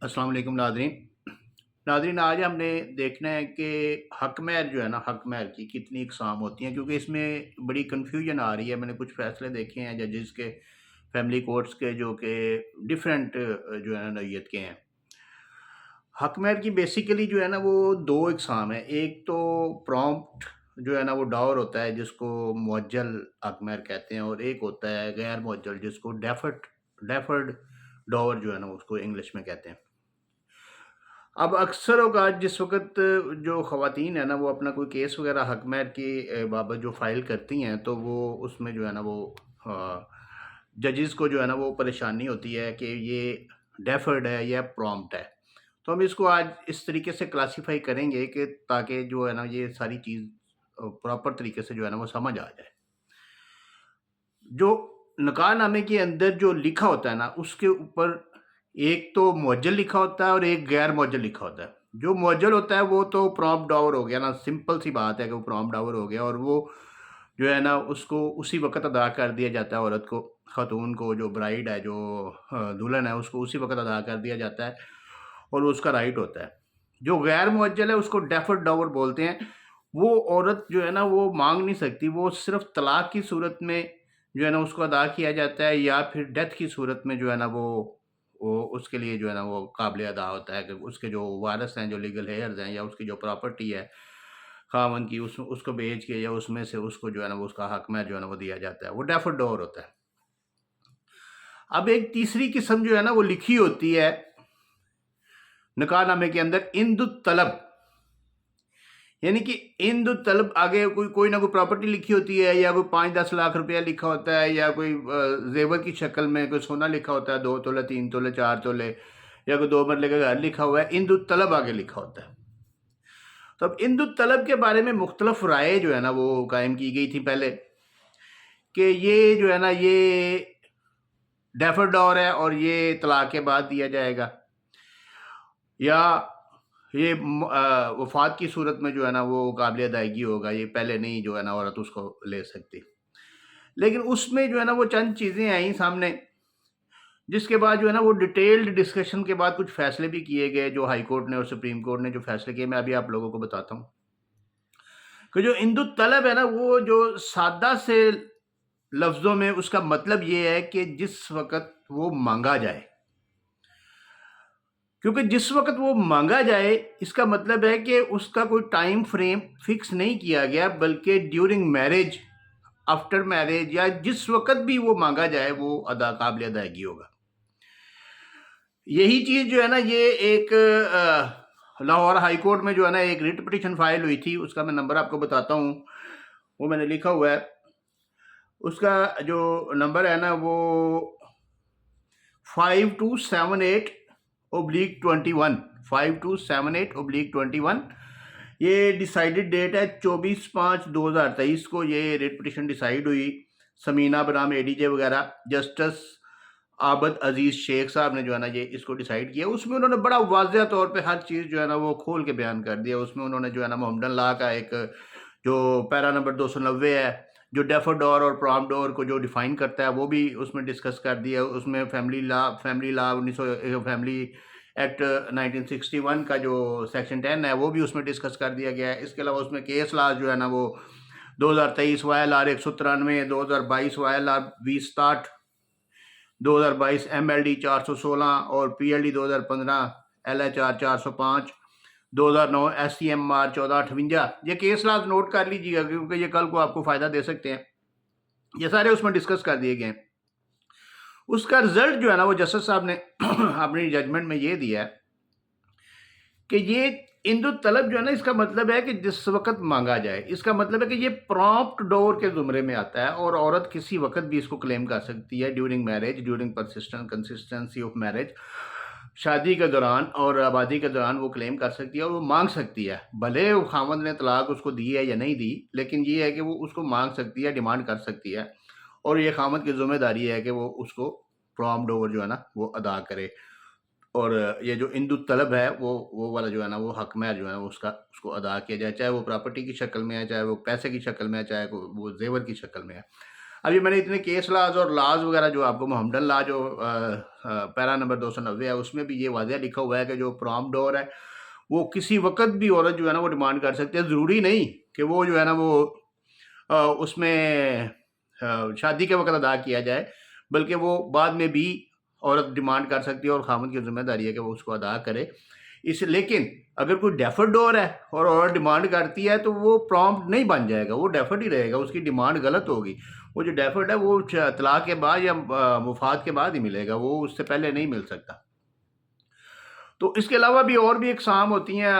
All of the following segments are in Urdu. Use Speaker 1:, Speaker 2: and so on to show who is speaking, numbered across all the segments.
Speaker 1: السلام علیکم ناظرین آج ہم نے دیکھنا ہے کہ حق مہر جو ہے نا حق مہر کی کتنی اقسام ہوتی ہیں، کیونکہ اس میں بڑی کنفیوژن آ رہی ہے۔ میں نے کچھ فیصلے دیکھے ہیں ججز کے، فیملی کورٹس کے، جو کہ ڈیفرنٹ جو ہے نا نوعیت کے ہیں۔ حق مہر کی بیسیکلی جو ہے نا وہ دو اقسام ہیں۔ ایک تو پرومپٹ جو ہے نا وہ ڈاور ہوتا ہے، جس کو معجل حق مہر کہتے ہیں، اور ایک ہوتا ہے غیر معجل، جس کو ڈیفرڈ ڈاور جو ہے نا اس کو انگلش میں کہتے ہیں۔ اب اکثر اوقات جس وقت جو خواتین ہیں نا وہ اپنا کوئی کیس وغیرہ حق مہر کی بابت جو فائل کرتی ہیں، تو وہ اس میں جو ہے نا وہ ججز کو جو ہے نا وہ پریشانی ہوتی ہے کہ یہ ڈیفرڈ ہے یا پرومپٹ ہے۔ تو ہم اس کو آج اس طریقے سے کلاسیفائی کریں گے کہ تاکہ جو ہے نا یہ ساری چیز پراپر طریقے سے جو ہے نا وہ سمجھ آ جائے۔ جو نکاح نامے کے اندر جو لکھا ہوتا ہے نا، اس کے اوپر ایک تو معجل لکھا ہوتا ہے اور ایک غیر معجل لکھا ہوتا ہے۔ جو معجل ہوتا ہے وہ تو پرومپٹ ڈاور ہو گیا نا، سمپل سی بات ہے کہ وہ پرومپٹ ڈاور ہو گیا، اور وہ جو ہے نا اس کو اسی وقت ادا کر دیا جاتا ہے، عورت کو، خاتون کو، جو برائڈ ہے، جو دلہن ہے، اس کو اسی وقت ادا کر دیا جاتا ہے، اور وہ اس کا رائٹ ہوتا ہے۔ جو غیر معجل ہے اس کو ڈیفرڈ ڈاور بولتے ہیں۔ وہ عورت جو ہے نا وہ مانگ نہیں سکتی، وہ صرف طلاق کی صورت میں جو ہے نا اس کو ادا کیا جاتا ہے، یا پھر ڈیتھ کی صورت میں جو ہے نا وہ اس کے لیے جو ہے نا وہ قابل ادا ہوتا ہے، کہ اس کے جو وارث ہیں، جو لیگل ہیئرز ہیں، یا اس کی جو پراپرٹی ہے خاوند کی، اس کو بیچ کے یا اس میں سے اس کو جو ہے نا وہ اس کا حق مہر جو ہے نا وہ دیا جاتا ہے۔ وہ ڈیفرڈ ڈور ہوتا ہے۔ اب ایک تیسری قسم جو ہے نا وہ لکھی ہوتی ہے نکاح نامے کے اندر، اند الطلب، یعنی کہ اند الطلب آگے کوئی نہ کوئی پراپرٹی لکھی ہوتی ہے، یا کوئی 5-10 لاکھ روپیہ لکھا ہوتا ہے، یا کوئی زیور کی شکل میں کوئی سونا لکھا ہوتا ہے، 2 تولے، 3 تولے، 4 تولے، یا کوئی 2 مرلے کا گھر لکھا ہوا ہے، اند الطلب آگے لکھا ہوتا ہے۔ تو اب اند الطلب کے بارے میں مختلف رائے جو ہے نا وہ قائم کی گئی تھی پہلے، کہ یہ جو ہے نا یہ ڈیفرڈ ڈور ہے اور یہ طلاق کے بعد دیا جائے گا، یا یہ وفات کی صورت میں جو ہے نا وہ قابل ادائیگی ہوگا، یہ پہلے نہیں جو ہے نا عورت اس کو لے سکتی۔ لیکن اس میں جو ہے نا وہ چند چیزیں آئیں سامنے، جس کے بعد جو ہے نا وہ ڈیٹیلڈ ڈسکشن کے بعد کچھ فیصلے بھی کیے گئے، جو ہائی کورٹ نے اور سپریم کورٹ نے جو فیصلے کیے، میں ابھی آپ لوگوں کو بتاتا ہوں۔ کہ جو اند الطلب ہے نا، وہ جو سادہ سے لفظوں میں اس کا مطلب یہ ہے کہ جس وقت وہ مانگا جائے، کیونکہ جس وقت وہ مانگا جائے اس کا مطلب ہے کہ اس کا کوئی ٹائم فریم فکس نہیں کیا گیا، بلکہ ڈیورنگ میرج، آفٹر میرج، یا جس وقت بھی وہ مانگا جائے وہ قابل ادائیگی ہوگا۔ یہی چیز جو ہے نا یہ ایک لاہور ہائی کورٹ میں جو ہے نا ایک ریٹ پٹیشن فائل ہوئی تھی، اس کا میں نمبر آپ کو بتاتا ہوں، وہ میں نے لکھا ہوا ہے۔ اس کا جو نمبر ہے نا وہ 5278/21، 5278/21۔ یہ ڈیسائیڈڈ ڈیٹ ہے 24/5/2023 کو یہ ریٹ پٹیشن ڈیسائیڈ ہوئی۔ سمینہ بنام اے ڈی جے وغیرہ، جسٹس عابد عزیز شیخ صاحب نے جو ہے نا یہ اس کو ڈیسائیڈ کیا۔ اس میں انہوں نے بڑا واضح طور پہ ہر چیز جو ہے نا وہ کھول کے بیان کر دیا۔ اس میں انہوں نے جو ہے نا محمدن لا کا ایک جو پیرا نمبر 290 ہے، جو ڈیفرڈ ڈور اور پرومپٹ ڈور کو جو ڈیفائن کرتا ہے، وہ بھی اس میں ڈسکس کر دیا۔ اس میں فیملی لا 1900 فیملی ایکٹ 1961 کا جو سیکشن 10 ہے وہ بھی اس میں ڈسکس کر دیا گیا ہے۔ اس کے علاوہ اس میں کیس لاز جو ہے نا وہ 2023 YLR 193، 2022 YLR 2067، 2022 MLD 416 اور PLD 2015 LHR 405، 2009 SCMR 1458۔ یہ کیس لاز نوٹ کر لیجیے گا، کیونکہ یہ کل کو آپ کو فائدہ دے سکتے ہیں۔ یہ سارے اس میں ڈسکس کر دیے گئے۔ اس کا رزلٹ جو ہے نا وہ جسٹس صاحب نے اپنی ججمنٹ میں یہ دیا ہے کہ یہ اند الطلب جو ہے نا اس کا مطلب ہے کہ جس وقت مانگا جائے۔ اس کا مطلب ہے کہ یہ پرومپٹ ڈور کے زمرے میں آتا ہے، اور عورت کسی وقت بھی اس کو کلیم کر سکتی ہے، during marriage, during consistency of marriage, شادی کے دوران اور آبادی کے دوران وہ کلیم کر سکتی ہے اور وہ مانگ سکتی ہے۔ بھلے وہ خاوند نے طلاق اس کو دی ہے یا نہیں دی، لیکن یہ ہے کہ وہ اس کو مانگ سکتی ہے، ڈیمانڈ کر سکتی ہے، اور یہ خاوند کی ذمہ داری ہے کہ وہ اس کو پرومپٹ ڈور جو ہے نا وہ ادا کرے۔ اور یہ جو اند الطلب ہے وہ والا جو ہے نا وہ حق مہر جو ہے نا اس کو ادا کیا جائے، چاہے وہ پراپرٹی کی شکل میں ہے، چاہے وہ پیسے کی شکل میں ہے، چاہے وہ زیور کی شکل میں ہے۔ ابھی میں نے اتنے کیس لاز اور لاز وغیرہ جو آپ کو محمدن لا جو پیرا نمبر 290 ہے اس میں بھی یہ واضح لکھا ہوا ہے کہ جو پرام ڈور ہے وہ کسی وقت بھی عورت جو ہے نا وہ ڈیمانڈ کر سکتے ہیں. ضروری نہیں کہ وہ جو ہے نا وہ اس میں شادی کے وقت ادا کیا جائے، بلکہ وہ بعد میں بھی عورت ڈیمانڈ کر سکتی ہے اور خامد کی ذمہ داری ہے کہ وہ اس کو ادا کرے. لیکن اگر کوئی ڈیفرڈ ڈور ہے اور عورت ڈیمانڈ کرتی ہے تو وہ پرومپٹ نہیں بن جائے گا، وہ ڈیفرڈ ہی رہے گا، اس کی ڈیمانڈ غلط ہوگی. وہ جو ڈیفرڈ ہے وہ طلاق کے بعد یا مفاد کے بعد ہی ملے گا، وہ اس سے پہلے نہیں مل سکتا. تو اس کے علاوہ بھی اور بھی اقسام ہوتی ہیں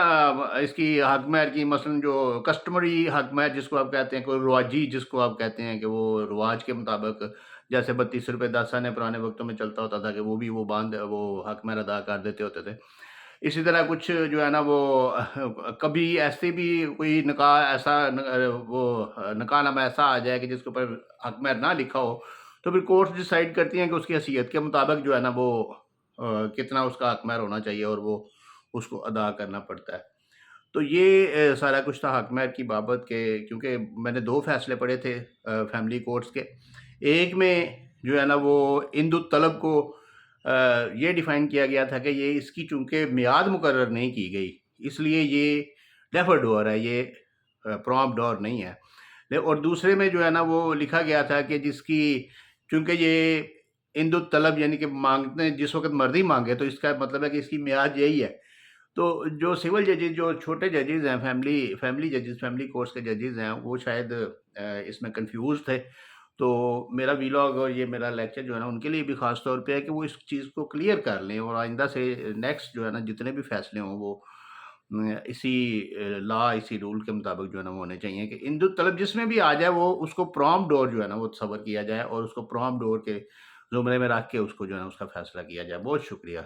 Speaker 1: اس کی حق مہر کی، مثلا جو کسٹمری حق مہر جس کو آپ کہتے ہیں، کوئی رواجی جس کو آپ کہتے ہیں کہ وہ رواج کے مطابق جیسے 32 روپے 10 آنے پرانے وقتوں میں چلتا ہوتا تھا کہ وہ بھی وہ حق مہر ادا کر دیتے ہوتے تھے. اسی طرح کچھ جو ہے نا وہ کبھی ایسے بھی کوئی نکاح ایسا وہ نکاح نامہ ایسا آ جائے کہ جس کے اوپر حق مہر نہ لکھا ہو، تو پھر کورٹ ڈیسائیڈ کرتی ہیں کہ اس کی حیثیت کے مطابق جو ہے نا وہ کتنا اس کا حق مہر ہونا چاہیے اور وہ اس کو ادا کرنا پڑتا ہے. تو یہ سارا کچھ تھا حق مہر کی بابت کے، کیونکہ میں نے 2 فیصلے پڑھے تھے فیملی کورٹس کے. ایک میں جو ہے نا وہ عند الطلب کو یہ ڈیفائن کیا گیا تھا کہ یہ اس کی چونکہ میعاد مقرر نہیں کی گئی، اس لیے یہ ڈیفرڈ ڈور ہے، یہ پرومپٹ ڈور نہیں ہے. اور دوسرے میں جو ہے نا وہ لکھا گیا تھا کہ جس کی چونکہ یہ عند الطلب یعنی کہ مانگتے ہیں جس وقت مرضی مانگے، تو اس کا مطلب ہے کہ اس کی میعاد یہی ہے. تو جو سول ججز، جو چھوٹے ججز ہیں، فیملی ججز، فیملی کورٹس کے ججز ہیں، وہ شاید اس میں کنفیوز تھے. تو میرا ویلاگ اور یہ میرا لیکچر جو ہے نا ان کے لیے بھی خاص طور پہ ہے کہ وہ اس چیز کو کلیئر کر لیں اور آئندہ سے نیکسٹ جو ہے نا جتنے بھی فیصلے ہوں وہ اسی اسی رول کے مطابق جو ہے نا وہ ہونے چاہیے کہ عند الطلب جس میں بھی آ جائے وہ اس کو پرومپٹ ڈور جو ہے نا وہ تصور کیا جائے اور اس کو پرومپٹ ڈور کے زمرے میں رکھ کے اس کو جو ہے نا اس کا فیصلہ کیا جائے. بہت شکریہ.